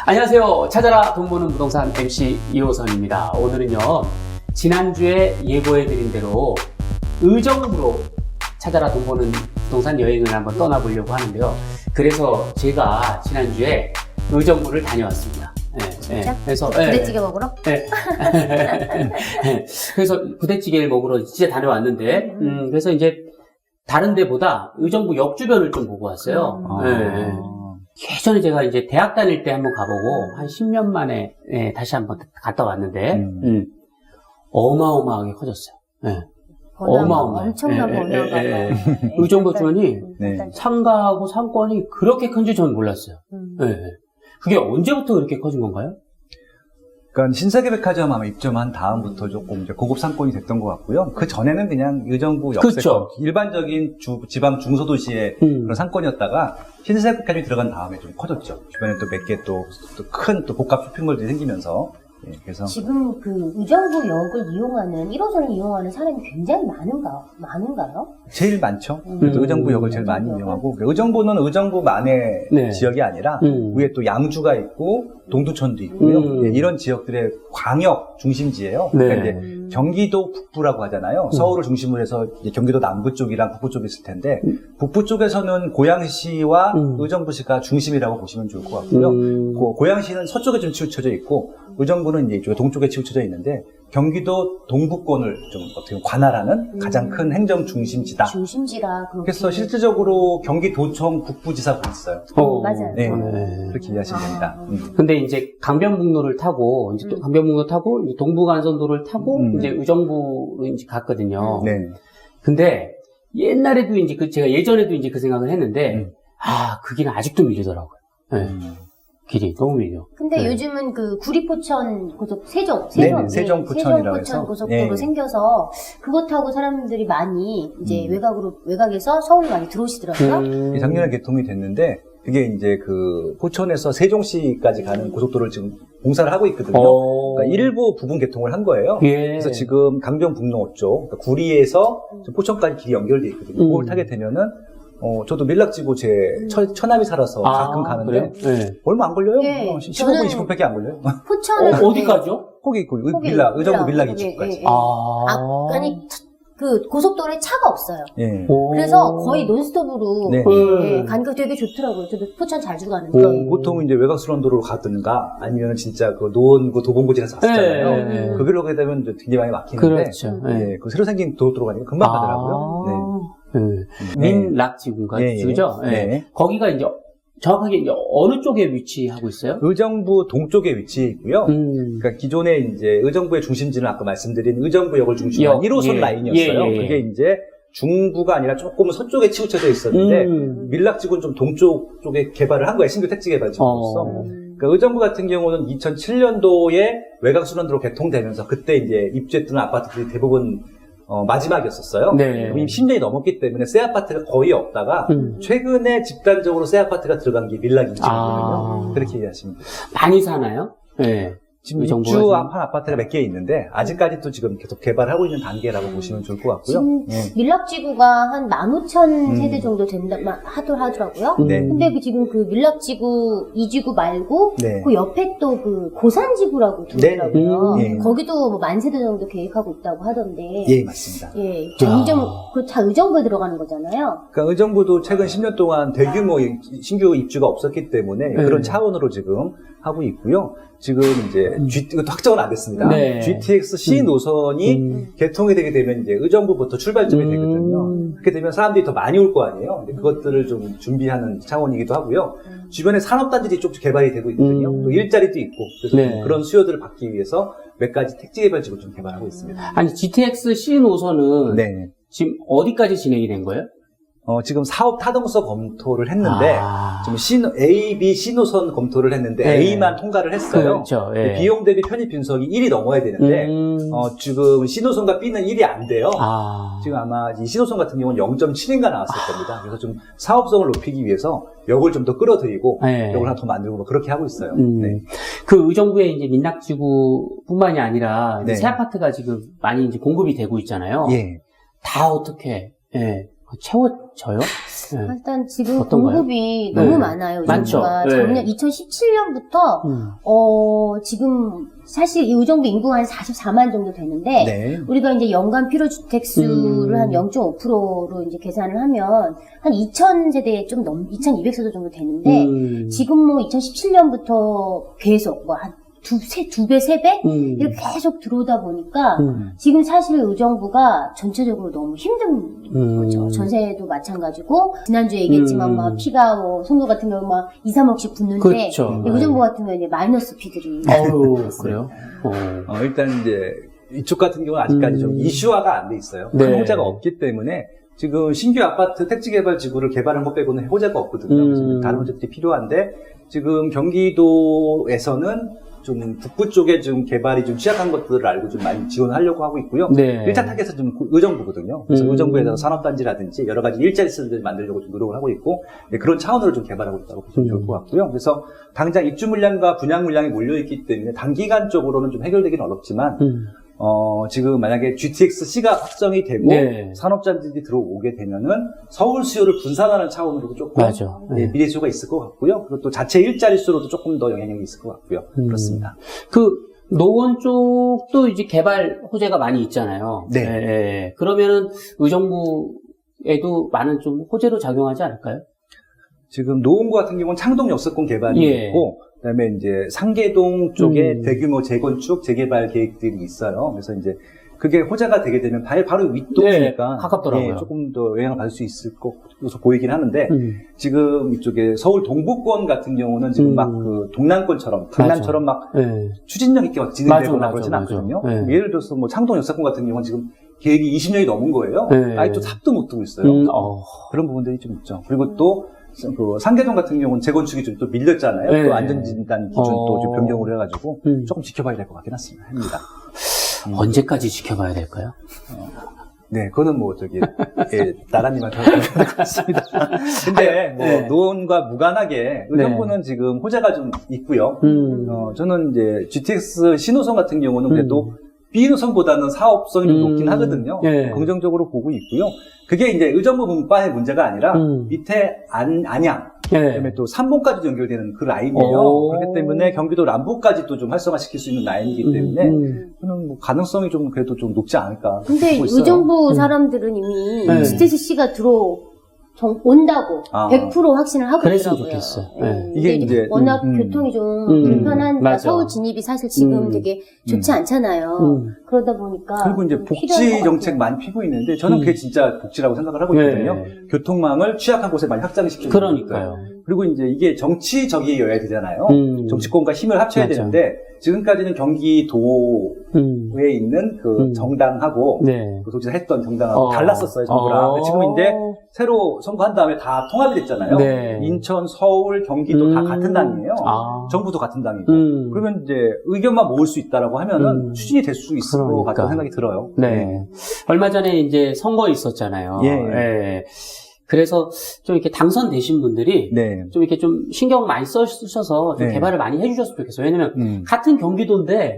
안녕하세요. 찾아라 돈 버는 부동산 MC 이호선입니다. 오늘은요, 지난주에 예고해드린 대로 의정부로 찾아라 돈 버는 부동산 여행을 한번 떠나보려고 하는데요. 그래서 제가 지난주에 의정부를 다녀왔습니다. 그래서 부대찌개 먹으러? 그래서 부대찌개를 먹으러 진짜 다녀왔는데, 그래서 이제 다른 데보다 의정부 역 주변을 좀 보고 왔어요. 예전에 제가 이제 대학 다닐 때 한번 가보고 한 10년 만에 다시 한번 갔다 왔는데 어마어마하게 커졌어요. 어마어마해. 엄청난 번화가. 의정부 주변이 상가하고 상권이 그렇게 큰지 저는 몰랐어요. 그게 언제부터 그렇게 커진 건가요? 그러니까 신세계백화점 아마 입점한 다음부터 조금 이제 고급 상권이 됐던 것 같고요. 그 전에는 그냥 의정부 역세권, 그렇죠. 일반적인 지방 중소도시의 그런 상권이었다가 신세계백화점이 들어간 다음에 좀 커졌죠. 주변에 또 몇 개 또 큰 또 복합 쇼핑몰들이 생기면서. 그래서 지금 그 의정부 역을 이용하는 1호선을 이용하는 사람이 굉장히 많은가요? 제일 많죠. 의정부 역을 제일 많이 이용하고, 의정부는 의정부만의 지역이 아니라 위에 또 양주가 있고 동두천도 있고요. 이런 지역들의 광역 중심지예요. 그러니까 이제 경기도 북부라고 하잖아요. 서울을 중심으로 해서 이제 경기도 남부 쪽이랑 북부 쪽이 있을 텐데, 북부 쪽에서는 고양시와 의정부시가 중심이라고 보시면 좋을 것 같고요. 고양시는 서쪽에 좀 치우쳐져 있고, 의정부는 이제 이쪽에 동쪽에 치우쳐져 있는데, 경기도 동부권을 좀 어떻게 보면 관할하는 가장 큰 행정 중심지다. 중심지라. 그래서 실질적으로 경기도청 북부지사가 있어요. 맞아요. 그렇게 이해하시면 됩니다. 근데 이제 강변북로를 타고, 이제 또 강변북로 타고, 이제 동부간선도를 타고, 이제 의정부로 이제 갔거든요. 근데 옛날에도 이제 제가 예전에도 이제 그 생각을 했는데, 그 길은 아직도 밀리더라고요. 길이 너무 밀려. 근데 요즘은 그 구리포천 고속 세종포천이라고 해서 고속도로 생겨서 그것 타고 사람들이 많이 이제 외곽에서 서울로 많이 들어오시더라고요. 작년에 개통이 됐는데, 그게 이제 그 포천에서 세종시까지 가는 고속도로를 지금 공사를 하고 있거든요. 그러니까 일부 부분 개통을 한 거예요. 그래서 지금 강변북로 쪽, 그러니까 구리에서 포천까지 길이 연결되어 있거든요. 그걸 타게 되면은 저도 밀락지구 제 처남이 살아서 가끔 가는데 얼마 안 걸려요? 15분, 20분밖에 안 걸려요. 포천을 어디까지요? 거기 의정부 밀락 이집까지. 아니 그 고속도로에 차가 없어요. 그래서 거의 논스톱으로 가니까 되게 좋더라고요. 저도 포천 자주 가는데. 보통 이제 외곽순환도로로 가든가 아니면 진짜 그 노원구 도봉구지에서 왔잖아요. 그 길로 가게 되면 굉장히 많이 막히는데, 그렇죠. 그 새로 생긴 도로로 가니까 금방 가더라고요. 민락지구인가? 그죠? 거기가 이제 정확하게 이제 어느 쪽에 위치하고 있어요? 의정부 동쪽에 위치해 있고요. 그러니까 기존에 이제 의정부의 중심지는 아까 말씀드린 의정부역을 중심으로 한 1호선 라인이었어요. 그게 이제 중부가 아니라 조금 서쪽에 치우쳐져 있었는데, 밀락지구는 좀 동쪽 쪽에 개발을 한 거예요. 신규 택지 개발지구로서. 그러니까 의정부 같은 경우는 2007년도에 외곽순환도로 개통되면서 그때 이제 입주했던 아파트들이 대부분 마지막이었었어요. 이미 10년이 넘었기 때문에 새 아파트가 거의 없다가 최근에 집단적으로 새 아파트가 들어간 게 밀락 입지거든요. 그렇게 이해하시면 돼요. 많이 사나요? 지금 입주한 아파트가 몇 개 있는데 아직까지도 지금 계속 개발하고 있는 단계라고 보시면 좋을 것 같고요. 밀락지구가 한 15,000 세대 정도 된다 하더라고요. 근데 지금 그 밀락지구 2지구 말고 그 옆에 또 그 고산지구라고 들더라고요. 거기도 뭐 10,000세대 정도 계획하고 있다고 하던데. 맞습니다. 점점 그 다 의정부에 들어가는 거잖아요. 그러니까 의정부도 최근 10년 동안 대규모 신규 입주가 없었기 때문에 그런 차원으로 지금 하고 있고요. 지금 이제 이것도 확정은 안 됐습니다. GTX C 노선이 개통이 되게 되면 이제 의정부부터 출발점이 되거든요. 그렇게 되면 사람들이 더 많이 올 거 아니에요. 근데 그것들을 좀 준비하는 차원이기도 하고요. 주변에 산업단지들이 쭉 개발이 되고 있거든요. 또 일자리도 있고, 그래서 그런 수요들을 받기 위해서 몇 가지 택지 개발지구 좀 개발하고 있습니다. 아니 GTX C 노선은 지금 어디까지 진행이 된 거예요? 지금 사업 타당성 검토를 했는데, 지금 A, B, C 노선 검토를 했는데, 네. A만 통과를 했어요. 그렇죠. 예. 비용 대비 편입 분석이 1이 넘어야 되는데, 지금 C 노선과 B는 1이 안 돼요. 지금 아마 이 C 노선 같은 경우는 0.7인가 나왔을 겁니다. 그래서 좀 사업성을 높이기 위해서 역을 좀 더 끌어들이고, 네. 역을 하나 더 만들고, 뭐 그렇게 하고 있어요. 네. 그 의정부의 이제 민락지구뿐만이 아니라, 네. 새 아파트가 지금 많이 이제 공급이 되고 있잖아요. 예. 다 어떻게, 예. 채워져요? 예. 일단 지금 어떤가요? 공급이 네. 너무 많아요. 많죠. 의정부가 네. 작년 2017년부터 지금 사실 이 의정부 인구가 한 44만 정도 되는데 네. 우리가 이제 연간 필요 주택 수를 한 0.5%로 이제 계산을 하면 한 2,000세대 좀 2,200세대 정도 되는데 지금 뭐 2017년부터 계속 뭐 한 두 배, 세 배? 이렇게 계속 들어오다 보니까 지금 사실 의정부가 전체적으로 너무 힘든 거죠. 전세도 마찬가지고 지난주에 얘기했지만 막 피가 뭐 송도 같은 경우 막 2, 3억씩 붙는데 그렇죠. 의정부 같은 경우는 이제 마이너스 피들이 그래요? 일단 이제 이쪽 같은 경우는 아직까지 좀 이슈화가 안 돼 있어요. 네. 해보자가 없기 때문에 지금 신규 아파트 택지개발 지구를 개발한 것 빼고는 해보자가 없거든요. 그래서 다른 문제들이 필요한데 지금 경기도에서는 좀 북부 쪽에 좀 개발이 좀 취약한 것들을 알고 좀 많이 지원하려고 하고 있고요. 네. 1차 타겟은 좀 의정부거든요. 그래서 의정부에다가 산업단지라든지 여러 가지 일자리 시설들 만들려고 좀 노력을 하고 있고 네, 그런 차원으로 좀 개발하고 있다고 보시면 좋을 것 같고요. 그래서 당장 입주 물량과 분양 물량이 몰려있기 때문에 단기간적으로는 좀 해결되기는 어렵지만 지금 만약에 GTX-C가 확정이 되고 네. 산업단지들이 들어오게 되면은 서울 수요를 분산하는 차원으로도 조금 맞아. 네. 미래 수요가 있을 것 같고요. 그리고 또 자체 일자리 수로도 조금 더 영향력이 있을 것 같고요. 그렇습니다. 그 노원 쪽도 이제 개발 호재가 많이 있잖아요. 네. 예. 그러면은 의정부에도 많은 좀 호재로 작용하지 않을까요? 지금 노원구 같은 경우는 창동 역세권 개발이 예. 있고, 그다음에 이제 상계동 쪽에 대규모 재건축, 재개발 계획들이 있어요. 그래서 이제 그게 호재가 되게 되면 바로 윗동이니까 네, 가깝더라고요. 예, 조금 더 영향을 받을 수 있을 것으로 보이긴 하는데 지금 이쪽에 서울 동부권 같은 경우는 지금 막 그 동남권처럼 강남처럼 막 네. 추진력 있게 막 진행되거나 맞아, 그러진 맞아. 않거든요. 네. 예를 들어서 뭐 창동 역세권 같은 경우는 지금 계획이 20년이 넘은 거예요. 네. 아직도 삽도 못 두고 있어요. 그런 부분들이 좀 있죠. 그리고 또 그 상계동 같은 경우는 재건축이 좀 또 밀렸잖아요. 네. 또 안전진단 기준도 좀 변경을 해가지고 조금 지켜봐야 될 것 같긴 합니다. 언제까지 지켜봐야 될까요? 네, 그거는 뭐 나라님한테 할 것 같습니다. 근데 뭐 네. 노원과 무관하게 의정부는 지금 호재가 좀 있고요. 저는 이제 GTX 신호선 같은 경우는 그래도 B 노선보다는 사업성이 좀 높긴 하거든요. 네. 긍정적으로 보고 있고요. 그게 이제 의정부 분반의 문제가 아니라 밑에 안양, 그다음에 또 삼봉까지 연결되는 그 라인이에요. 그렇기 때문에 경기도 남부까지도 좀 활성화시킬 수 있는 라인이기 때문에 저는 뭐 가능성이 좀 그래도 좀 높지 않을까. 근데 보고 있어요. 의정부 사람들은 이미 네. GTX-C가 온다고 100% 확신을 하고 그랬으면 있더라고요. 좋겠어요. 네. 이게 근데 이제 워낙 교통이 좀 불편한 맞아. 서울 진입이 사실 지금 되게 좋지 않잖아요. 그러다 보니까 그리고 이제 좀 복지 필요한 것 정책 같아요. 많이 피고 있는데 저는 그게 진짜 복지라고 생각을 하고 있거든요. 교통망을 취약한 곳에 많이 확장시키는 그러니까요. 그리고 이제 이게 정치적이어야 되잖아요. 정치권과 힘을 합쳐야 맞아. 되는데 지금까지는 경기도에 있는 그 정당하고 그 도지사 했던 정당하고 달랐었어요, 정부랑. 근데 지금 이제 새로 선거한 다음에 다 통합이 됐잖아요. 네. 인천, 서울, 경기도 다 같은 당이에요. 정부도 같은 당이고. 그러면 이제 의견만 모을 수 있다라고 하면은 추진이 될 수 있을 것 같다는 생각이 들어요. 네. 얼마 전에 이제 선거 있었잖아요. 예. 그래서 좀 이렇게 당선되신 분들이 네. 좀 이렇게 좀 신경 많이 쓰셔서 좀 네. 개발을 많이 해주셨으면 좋겠어요. 왜냐면 같은 경기도인데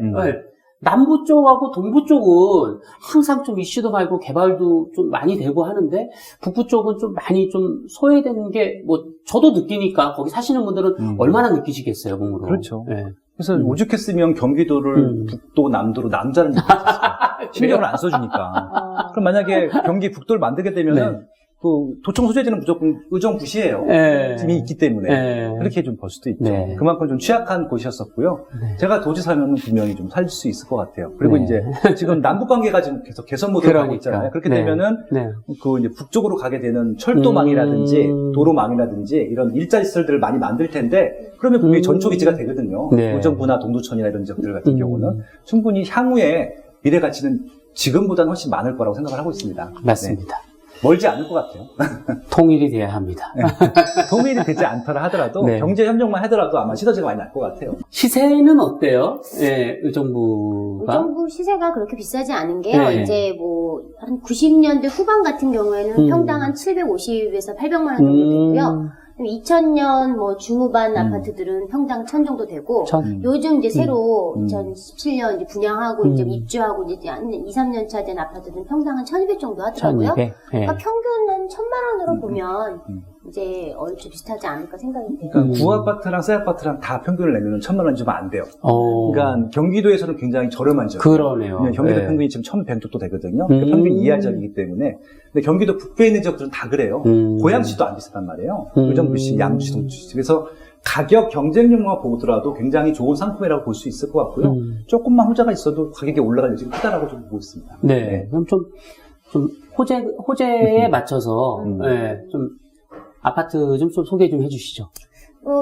남부 쪽하고 동부 쪽은 항상 좀 이슈도 많고 개발도 좀 많이 되고 하는데 북부 쪽은 좀 많이 좀 소외되는 게 뭐 저도 느끼니까 거기 사시는 분들은 얼마나 느끼시겠어요, 몸으로. 그렇죠. 네. 그래서 오죽했으면 경기도를 북도, 남도로 남자는 못했어요. 신경을 안 써주니까. 그럼 만약에 경기 북도를 만들게 되면은 그 도청 소재지는 무조건 의정부시예요. 팀이 있기 때문에 그렇게 좀 볼 수도 있죠. 그만큼 좀 취약한 곳이었었고요. 제가 도지사면 분명히 좀 살릴 수 있을 것 같아요. 그리고 이제 지금 남북 관계가 지금 계속 개선 모드로 가고 있잖아요. 그렇게 되면은 그 이제 북쪽으로 가게 되는 철도망이라든지 도로망이라든지 이런 일자리 시설들을 많이 만들 텐데 그러면 분명히 전초 기지가 되거든요. 의정부나 동두천이나 이런 지역들 같은 경우는 충분히 향후에 미래 가치는 지금보다는 훨씬 많을 거라고 생각을 하고 있습니다. 맞습니다. 멀지 않을 것 같아요. 통일이 돼야 합니다. 네. 통일이 되지 않더라 하더라도 네. 경제 협력만 하더라도 아마 시너지가 많이 날 것 같아요. 시세는 어때요? 예, 의정부가? 의정부 시세가 그렇게 비싸지 않은 게요. 네. 이제 뭐 한 90년대 후반 같은 경우에는 평당 한 750에서 800만 원 정도 되고요. 2000년 뭐 중후반 아파트들은 평당 1000 정도 되고, 요즘 이제 새로 2017년 이제 분양하고 이제 입주하고 이제 한 2, 3년 차 된 아파트들은 평당 한 1200 정도 하더라고요. 1200? 그러니까 평균 한 1000만 원으로 보면 이제 얼추 비슷하지 않을까 생각이 돼요. 그러니까 구아파트랑 새 아파트랑 다 평균을 내면 1000만 원 주면 안 돼요. 그러니까 경기도에서는 굉장히 저렴한 지역. 그러네요. 경기도 네. 평균이 평균이 지금 1100 정도 되거든요. 그러니까 평균 이하 지역이기 때문에. 근데 경기도 북부에 있는 지역들은 다 그래요. 고양시도 안 비슷한 말이에요. 의정부시, 양주시, 동주시. 그래서 가격 경쟁력만 보더라도 굉장히 좋은 상품이라고 볼 수 있을 것 같고요. 조금만 호재가 있어도 가격이 올라갈 여지가 크다라고 좀 보고 있습니다. 네. 그럼 좀 호재에 맞춰서, 예, 좀, 아파트 좀 소개 좀 해주시죠.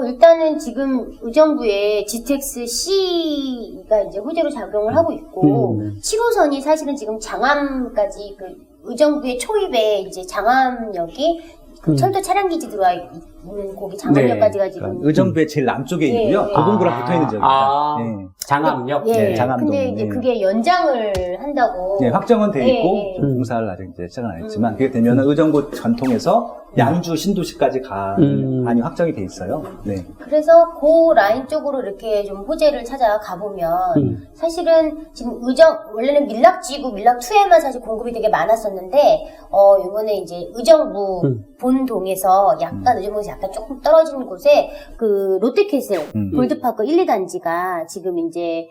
일단은 지금 의정부에 GTX C가 이제 호재로 작용을 하고 있고, 7호선이 사실은 지금 장암까지 그 의정부의 초입에 이제 장암역이 그 철도 차량기지 들어와 있는 거기 장암역까지가 네. 지금. 의정부의 제일 남쪽에 네, 있고요. 네. 도봉구랑 붙어 있는 지역입니다. 네. 장암역? 예. 네, 장암동. 근데 이제 네. 그게 연장을 한다고. 네, 확정은 돼 있고 예, 예. 공사를 아직 이제 시작은 안 했지만 그게 되면 의정부 전통에서 양주 신도시까지 가는 안이 확정이 돼 있어요. 네. 그래서 그 라인 쪽으로 이렇게 좀 호재를 찾아 가보면 사실은 지금 원래는 밀락지구, 밀락2에만 사실 공급이 되게 많았었는데 이번에 이제 의정부 본동에서 약간 의정부에서 약간 조금 떨어지는 곳에 그 롯데캐슬 골드파크 1, 2단지가 지금 이제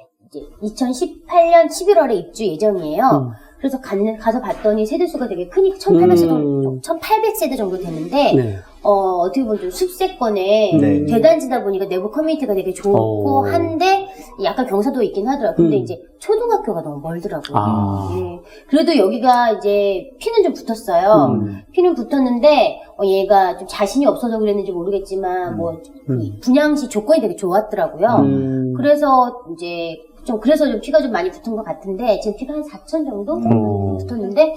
2018년 11월에 입주 예정이에요. 그래서 가서 봤더니 세대수가 되게 크니까 1800세대 정도 되는데 네. 어떻게 보면 좀 숲세권에 네. 대단지다 보니까 내부 커뮤니티가 되게 좋고 한데 약간 경사도 있긴 하더라고요. 근데 이제 초등학교가 너무 멀더라고요. 예. 그래도 여기가 이제 피는 좀 붙었어요. 피는 붙었는데 얘가 좀 자신이 없어서 그랬는지 모르겠지만 그 분양시 조건이 되게 좋았더라고요. 그래서 이제 그래서 좀 피가 좀 많이 붙은 것 같은데, 지금 피가 한 4천 정도 붙었는데,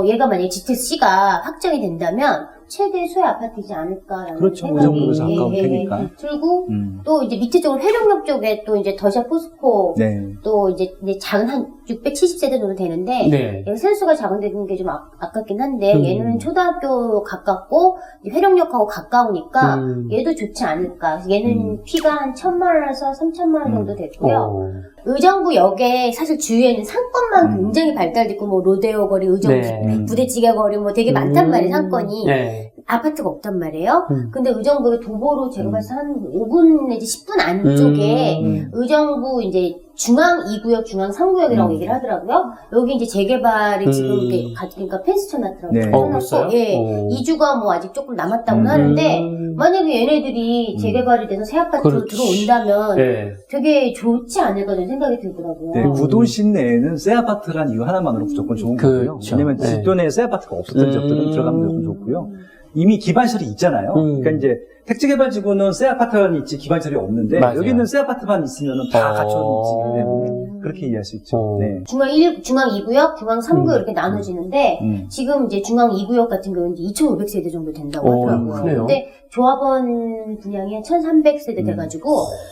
얘가 만약에 GTC가 확정이 된다면, 최대 수의 아파트이지 않을까라는 그렇죠. 생각이 의정부에서 가까운 편이니까. 들고, 또 이제 밑에 쪽으로 회룡역 쪽에 또 이제 더샵 포스코, 네. 또 이제 작은 한 670세대 정도 되는데, 네. 얘가 세수가 작은 게 좀 아깝긴 한데, 얘는 초등학교 가깝고, 회룡역하고 가까우니까, 얘도 좋지 않을까. 얘는 피가 한 1000만 원에서 3000만 원 정도 됐고요. 의정부역에 사실 주위에는 상권만 굉장히 발달됐고, 뭐, 로데오 거리, 의정부, 부대찌개 거리, 뭐 되게 많단 말이에요, 상권이. 네. 아파트가 없단 말이에요. 근데 의정부의 도보로 제가 봐서 한 5분 내지 10분 안쪽에 의정부 이제 중앙 2구역, 중앙 3구역이라고 얘기를 하더라고요. 여기 이제 재개발이 지금 이렇게 그러니까 펜스 쳐놨더라고요. 네. 그랬어요? 예. 이주가 뭐 아직 조금 남았다고는 하는데 만약에 얘네들이 재개발이 돼서 새 아파트로 들어온다면 네. 되게 좋지 않을까 저는 생각이 들더라고요. 네, 구도심 내에는 새 아파트란 이유 하나만으로 무조건 좋은 거고요. 그렇죠. 왜냐면 네. 뒷돈에 새 아파트가 없었던 지역들은 들어가면 무조건 좋고요. 이미 기반시설이 있잖아요. 그러니까 이제 택지개발지구는 새 아파트만 있지 기반시설이 없는데 맞아요. 여기는 새 아파트만 있으면 다 갖춰놓지 때문에 그렇게 이해할 수 있죠. 네. 중앙 2구역, 중앙 3구역 이렇게 나눠지는데 지금 이제 중앙 2구역 같은 경우는 이제 2,500세대 정도 된다고 하더라고요. 그래요? 근데 조합원 분양이 한 1,300세대 돼가지고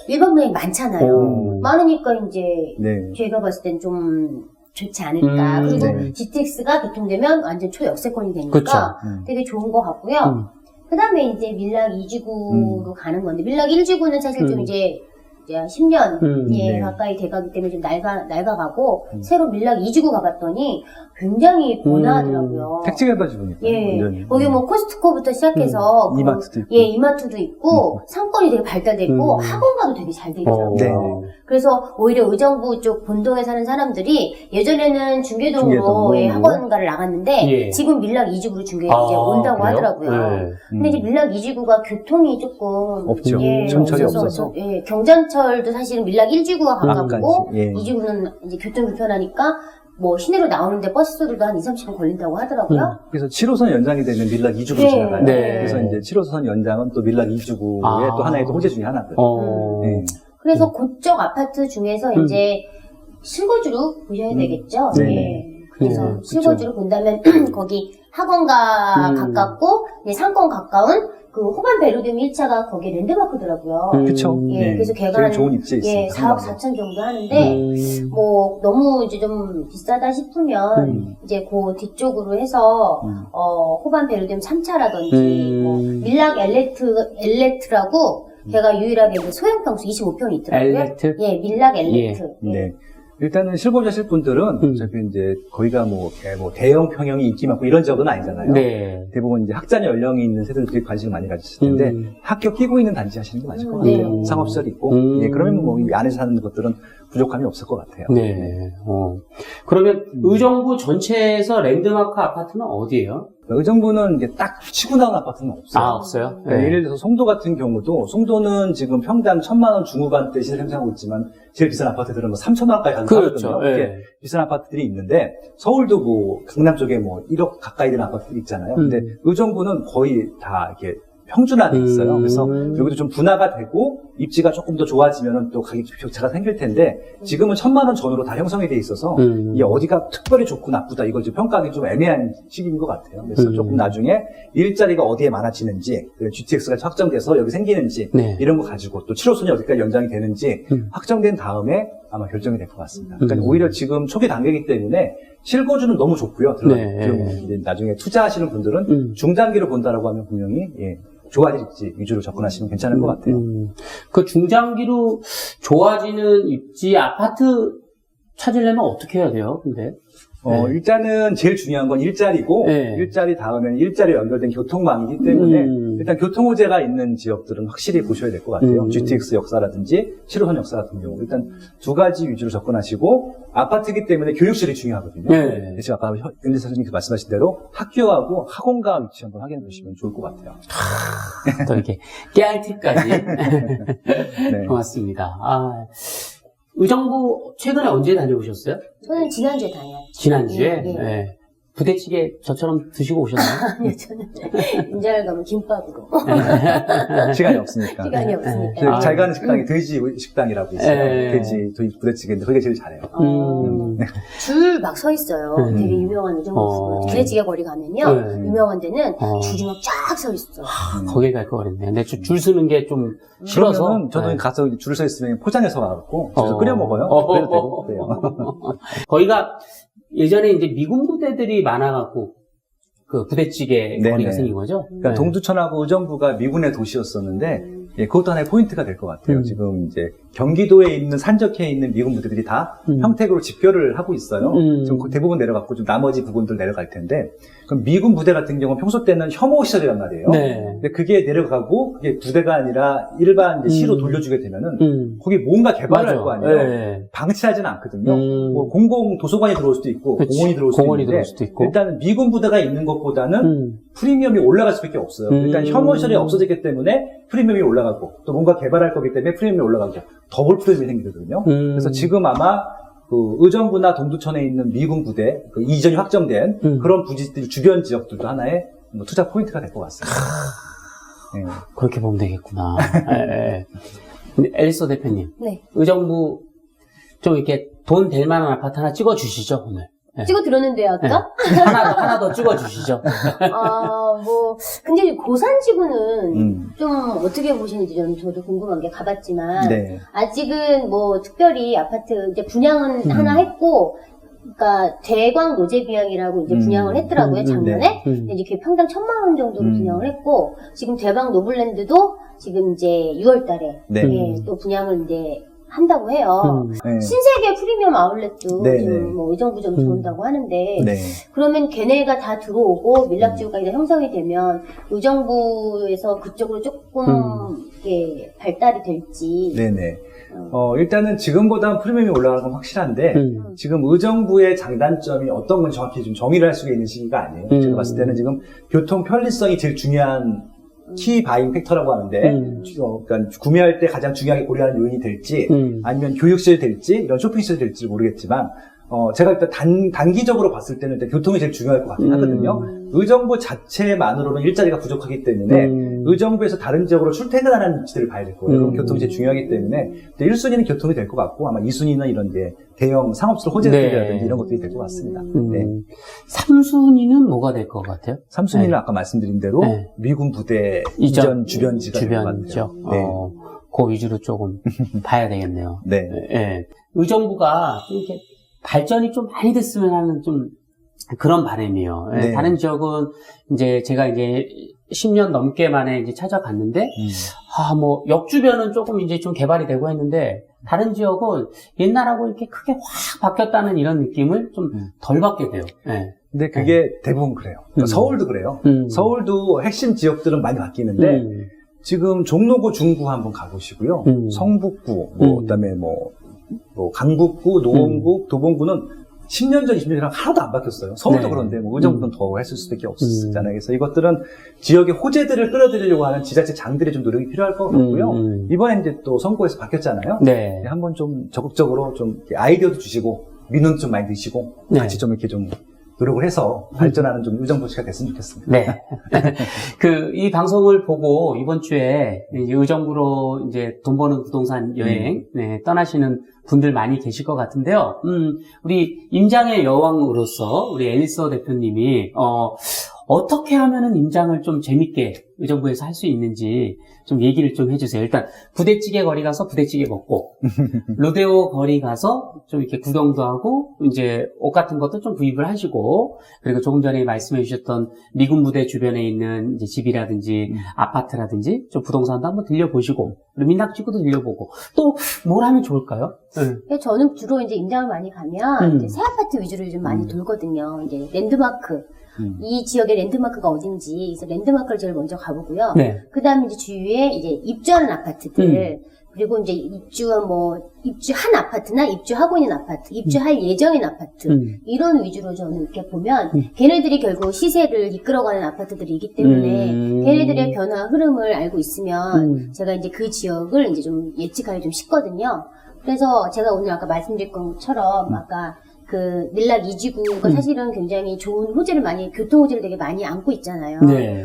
일반 분양이 많잖아요. 많으니까 이제 네. 제가 봤을 땐 좀 좋지 않을까. 그리고 네. GTX가 개통되면 완전 초역세권이 되니까 그쵸. 되게 좋은 것 같고요. 그 다음에 이제 밀락 2지구로 가는 건데, 밀락 1지구는 사실 좀 이제 10년 네. 가까이 돼가기 때문에 좀 낡아가고, 새로 밀락 2지구 가봤더니 굉장히 번화하더라고요. 택지개발지구니까. 예. 완전히. 거기 뭐 코스트코부터 시작해서 이마트도 있고. 예, 이마트도 있고 상권이 되게 발달돼 있고 학원가도 되게 잘 돼 있더라고요. 네. 그래서 오히려 의정부 쪽 본동에 사는 사람들이 예전에는 중계동으로 예, 학원가를 나갔는데 예. 지금 밀락 2지구로 중계에 이제 온다고 그래요? 하더라고요. 네. 근데 이제 밀락 2지구가 교통이 조금 없죠. 예, 전철이 없어서 없어서. 예, 경전철도 사실은 밀락 1지구가 가깝고 가까이, 예. 2지구는 이제 교통 불편하니까 뭐 시내로 나오는데 버스로도 한 2, 30분 걸린다고 하더라고요. 그래서 7호선 연장이 되면 밀락 2주구로 네. 지나가요. 네. 그래서 이제 7호선 연장은 또 밀락 2주구의 또 하나의 또 호재 중에 하나고요. 네. 그래서 그쪽 아파트 중에서 이제 실거주로 보셔야 되겠죠. 네. 예. 그래서 그쵸. 실거주로 본다면 거기 학원가 가깝고 상권 가까운 그 호반 베르디움 1차가 거기 랜드마크더라고요. 그쵸. 예, 네. 그래서 걔가 제일 한 좋은 입지에 있습니다. 4억 4천 정도 하는데 뭐 너무 이제 좀 비싸다 싶으면 이제 그 뒤쪽으로 해서 호반 베르디움 3차라든지 뭐 밀락 엘레트라고 걔가 유일하게 이제 소형 평수 25평이 있더라고요. 엘레트? 예, 밀락 엘레트. 네. 예. 일단은 실거주하실 분들은 어차피 이제 거기가 뭐 대형 평형이 인기 많고 이런 지역은 아니잖아요. 네. 대부분 이제 학자 연령이 있는 세대들이 관심을 많이 가지실 텐데 학교 끼고 있는 단지 하시는 게 맞을 것 같아요. 네. 상업시설 있고 예, 그러면 뭐 이 안에서 사는 것들은 부족함이 없을 것 같아요. 네. 그러면 의정부 전체에서 랜드마크 아파트는 어디예요? 의정부는 이제 딱 치고 나온 아파트는 없어요. 아, 없어요? 네, 예를 들어서 송도 같은 경우도 송도는 지금 평당 1,000만 원 중후반대 시세 생산하고 있지만 제일 비싼 아파트들은 뭐 3,000만 원까지 가는 그렇죠. 아파트거든요. 이렇게 비싼 아파트들이 있는데 서울도 뭐 강남 쪽에 뭐 1억 가까이 되는 아파트들이 있잖아요. 근데 의정부는 거의 다 이렇게 평준화돼 있어요. 그래서 여기도 좀 분화가 되고 입지가 조금 더 좋아지면 또 가격 격차가 생길 텐데 지금은 1,000만 원 전후로 다 형성이 돼 있어서 이게 어디가 특별히 좋고 나쁘다 이걸 지금 평가하기 좀 애매한 시기인 것 같아요. 그래서 조금 나중에 일자리가 어디에 많아지는지 GTX가 확정돼서 여기 생기는지 네. 이런 거 가지고 또 7호선이 어디까지 연장이 되는지 확정된 다음에 아마 결정이 될 것 같습니다. 그러니까 오히려 지금 초기 단계이기 때문에 실거주는 너무 좋고요. 네. 나중에 투자하시는 분들은 중단기로 본다라고 하면 분명히 좋아질지 위주로 접근하시면 괜찮을 것 같아요. 그 중장기로 좋아지는 입지 아파트 찾으려면 어떻게 해야 돼요? 근데 일단은 제일 중요한 건 일자리고 네. 일자리 다음에는 일자리에 연결된 교통망이기 때문에 일단 교통호재가 있는 지역들은 확실히 보셔야 될 것 같아요. GTX 역사라든지 7호선 역사 같은 경우 일단 두 가지 위주로 접근하시고 아파트이기 때문에 교육실이 중요하거든요. 네. 그래서 아까 연재 선생님께서 말씀하신 대로 학교하고 학원가 위치 한번 확인해 보시면 좋을 것 같아요. 또 이렇게 깨알 팁까지 네. 고맙습니다. 의정부 최근에 언제 다녀오셨어요? 저는 지난주에 다녀왔죠. 지난주에? 예, 예. 네. 부대찌개 저처럼 드시고 오셨나요? 아니요, 저는 인자를 가면 김밥으로. 시간이 없으니까. 시간이 없으니까. 잘 가는 식당이 돼지 식당이라고 있어요. 네. 돼지 부대찌개인데 거기가 제일 잘해요. 줄 막 서 있어요. 되게 유명한 의정부 부대찌개 거리 가면요. 유명한 데는 줄이 막 쫙 서 있어. 거기 갈 거 그랬네. 근데 줄 서는 게 좀 싫어서. 그러면은 저도 가서 줄 서 있으면 포장해서 와갖고 그래서 끓여 먹어요. 그래도 되고 그래요. 거기가 예전에 이제 미군 부대들이 많아갖고 그 부대찌개 네네. 거리가 생긴 거죠. 그러니까 동두천하고 의정부가 미군의 도시였었는데 그것도 하나의 포인트가 될 것 같아요. 지금 이제 경기도에 있는 산적해에 있는 미군 부대들이 다 평택으로 집결을 하고 있어요. 지금 대부분 내려갔고 좀 나머지 부분들 내려갈 텐데 그럼 미군 부대 같은 경우는 평소 때는 혐오 시설이란 말이에요. 네. 근데 그게 내려가고 그게 부대가 아니라 일반 이제 시로 돌려주게 되면은 거기 뭔가 개발을 할 거 아니에요. 네. 방치하지는 않거든요. 뭐 공공 도서관이 들어올 수도 있고 그치. 공원이 들어올 수도 공원이 있는데 들어올 수도 있고. 일단은 미군 부대가 있는 것보다는 프리미엄이 올라갈 수밖에 없어요. 일단 혐오 시설이 없어졌기 때문에 프리미엄이 올라가고 또 뭔가 개발할 거기 때문에 프리미엄이 올라가고 더블 프리미엄이 생기거든요. 그래서 지금 아마 그 의정부나 동두천에 있는 미군 부대 그 이전이 확정된 그런 부지들 주변 지역들도 하나의 뭐 투자 포인트가 될 것 같습니다. 네. 그렇게 보면 되겠구나. 네. 근데 앨리스 대표님, 네. 의정부 좀 이렇게 돈 될 만한 아파트 하나 찍어주시죠 오늘. 네. 찍어드렸는데요, 아까? 하나 더 찍어주시죠. 근데 고산지구는 좀 어떻게 보시는지 저도 궁금한 게 가봤지만, 네. 아직은 뭐 특별히 아파트 이제 분양은 하나 했고, 그러니까 대광 노제비양이라고 이제 분양을 했더라고요, 작년에. 근데 이제 그게 평당 1,000만 원 정도로 분양을 했고, 지금 대광 노블랜드도 지금 이제 6월 달에 또 분양을 이제 한다고 해요. 신세계 프리미엄 아울렛도 지금 뭐 의정부 좀 들어온다고 하는데 그러면 걔네가 다 들어오고 밀락지구가 이제 형성이 되면 의정부에서 그쪽으로 조금 이렇게 발달이 될지. 네네. 일단은 지금보다는 프리미엄이 올라가는 건 확실한데 지금 의정부의 장단점이 어떤 건 정확히 좀 정의를 할 수가 있는 시기가 아니에요. 제가 봤을 때는 지금 교통 편리성이 제일 중요한 키 바잉 팩터라고 하는데 그러니까 구매할 때 가장 중요하게 고려하는 요인이 될지 아니면 교육시설이 될지 이런 쇼핑시설이 될지 모르겠지만 제가 일단 단기적으로 봤을 때는 일단 교통이 제일 중요할 것 같긴 하거든요. 의정부 자체만으로는 일자리가 부족하기 때문에 의정부에서 다른 지역으로 출퇴근하는 위치들을 봐야 될 거예요. 그럼 교통이 제일 중요하기 때문에 1순위는 교통이 될 것 같고 아마 2순위는 이런 이제 대형 상업시설 호재들이라든지 이런 것들이 될 것 같습니다. 네. 3순위는 뭐가 될 것 같아요? 3순위는 아까 말씀드린 대로 미군 부대 이전 주변지가 될 것 같아요. 네. 그 위주로 조금 봐야 되겠네요. 네. 네. 의정부가 좀 이렇게 발전이 좀 많이 됐으면 하는 좀 그런 바람이에요. 네. 다른 지역은 이제 제가 이제 10년 넘게 만에 이제 찾아갔는데, 뭐, 역 주변은 조금 이제 좀 개발이 되고 했는데, 다른 지역은 옛날하고 이렇게 크게 확 바뀌었다는 이런 느낌을 좀 덜 받게 돼요. 네. 근데 그게 대부분 그래요. 그러니까 서울도 그래요. 서울도 핵심 지역들은 많이 바뀌는데, 지금 종로구 중구 한번 가보시고요. 성북구, 그다음에 강북구, 노원구, 도봉구는 10년 전, 20년 전 하나도 안 바뀌었어요. 서울도 그런데 의정부는 더 했을 수밖에 없었잖아요. 그래서 이것들은 지역의 호재들을 끌어들이려고 하는 지자체 장들의 좀 노력이 필요할 것 같고요. 이번에 이제 또 선거에서 바뀌었잖아요. 네. 한번 좀 적극적으로 좀 아이디어도 주시고 민원 좀 많이 드시고 같이 좀 이렇게 좀 노력을 해서 발전하는 좀 의정부시가 됐으면 좋겠습니다. 네. 이 방송을 보고 이번 주에 이제 의정부로 이제 돈 버는 부동산 여행 떠나시는 분들 많이 계실 것 같은데요. 우리 임장의 여왕으로서 우리 앨리서 대표님이 어떻게 하면은 임장을 좀 재밌게 의정부에서 할 수 있는지 좀 얘기를 좀 해주세요. 일단 부대찌개 거리 가서 부대찌개 먹고 로데오 거리 가서 좀 이렇게 구경도 하고 이제 옷 같은 것도 좀 구입을 하시고 그리고 조금 전에 말씀해 주셨던 미군 부대 주변에 있는 이제 집이라든지 아파트라든지 좀 부동산도 한번 들려보시고 그리고 민낙지구도 들려보고 또 뭘 하면 좋을까요? 저는 주로 이제 임장을 많이 가면 이제 새 아파트 위주로 요즘 많이 돌거든요. 이제 랜드마크. 이 지역의 랜드마크가 어딘지, 그래서 랜드마크를 제일 먼저 가보고요. 네. 그 다음에 이제 주위에 이제 입주하는 아파트들, 그리고 이제 입주한 아파트나 입주하고 있는 아파트, 입주할 예정인 아파트, 이런 위주로 저는 이렇게 보면, 걔네들이 결국 시세를 이끌어가는 아파트들이기 때문에, 걔네들의 변화 흐름을 알고 있으면, 제가 이제 그 지역을 이제 좀 예측하기 좀 쉽거든요. 그래서 제가 오늘 아까 말씀드린 것처럼, 아까 그 밀락 2지구가 사실은 굉장히 좋은 호재를 교통 호재를 되게 많이 안고 있잖아요. 네.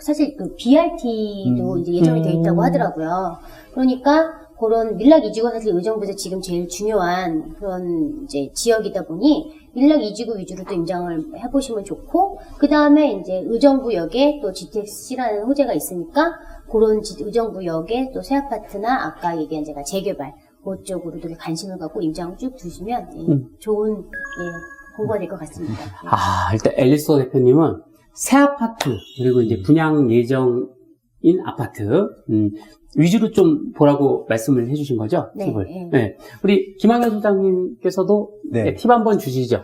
사실 그 BRT도 이제 예정이 돼 있다고 하더라고요. 그러니까 그런 밀락 2지구가 사실 의정부에서 지금 제일 중요한 그런 이제 지역이다 보니 밀락 2지구 위주로 또 임장을 해보시면 좋고 그 다음에 이제 의정부역에 또 GTX라는 호재가 있으니까 그런 의정부역에 또 새 아파트나 아까 얘기한 제가 재개발 그쪽으로 되게 관심을 갖고 임장을 쭉 두시면 좋은 공부가 될 것 같습니다. 일단 앨리서 대표님은 새 아파트 그리고 이제 분양 예정인 아파트 위주로 좀 보라고 말씀을 해주신 거죠? 네. 네. 우리 김학현 소장님께서도 팁 한번 주시죠.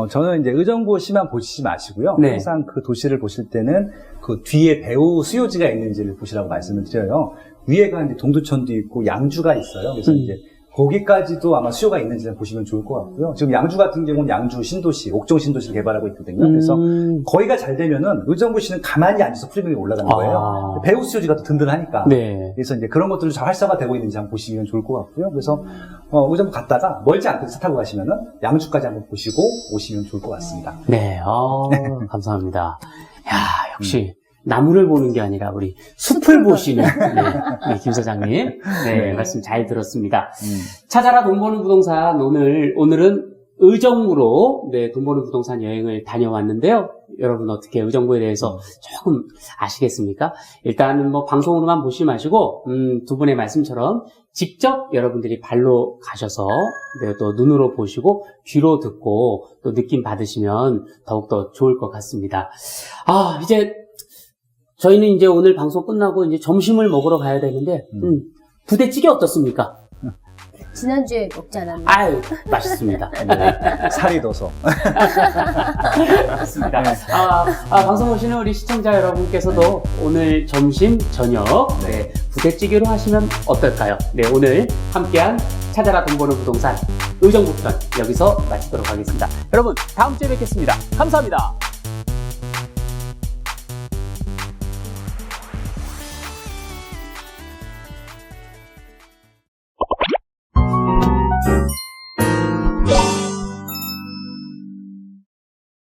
저는 이제 의정부시만 보시지 마시고요. 항상 그 도시를 보실 때는 그 뒤에 배후 수요지가 있는지를 보시라고 말씀을 드려요. 위에가 이제 동두천도 있고 양주가 있어요. 그래서 이제 거기까지도 아마 수요가 있는지 보시면 좋을 것 같고요. 지금 양주 같은 경우는 양주 신도시, 옥정 신도시를 개발하고 있거든요. 그래서 거기가 잘 되면은 의정부시는 가만히 앉아서 프리미엄이 올라가는 거예요. 배후 수요지가 또 든든하니까. 네. 그래서 이제 그런 것들도 잘 활성화되고 있는지 한번 보시면 좋을 것 같고요. 그래서 의정부 갔다가 멀지 않게 차 타고 가시면은 양주까지 한번 보시고 오시면 좋을 것 같습니다. 네, 감사합니다. 야, 역시. 나무를 보는 게 아니라 우리 숲을 보시는 김 사장님 말씀 잘 들었습니다. 찾아라 돈 버는 부동산 오늘은 의정부로 돈 버는 부동산 여행을 다녀왔는데요. 여러분 어떻게 의정부에 대해서 조금 아시겠습니까? 일단은 방송으로만 보시지 마시고 두 분의 말씀처럼 직접 여러분들이 발로 가셔서 또 눈으로 보시고 귀로 듣고 또 느낌 받으시면 더욱더 좋을 것 같습니다. 이제 저희는 이제 오늘 방송 끝나고 이제 점심을 먹으러 가야 되는데, 부대찌개 어떻습니까? 지난주에 먹지 않았나요? 아유, 맛있습니다. 네. 살이 돋서. 맞습니다. 방송 보시는 우리 시청자 여러분께서도 오늘 점심, 저녁, 부대찌개로 하시면 어떨까요? 오늘 함께한 찾아라 돈 버는 부동산 의정부 편 여기서 마치도록 하겠습니다. 여러분, 다음 주에 뵙겠습니다. 감사합니다.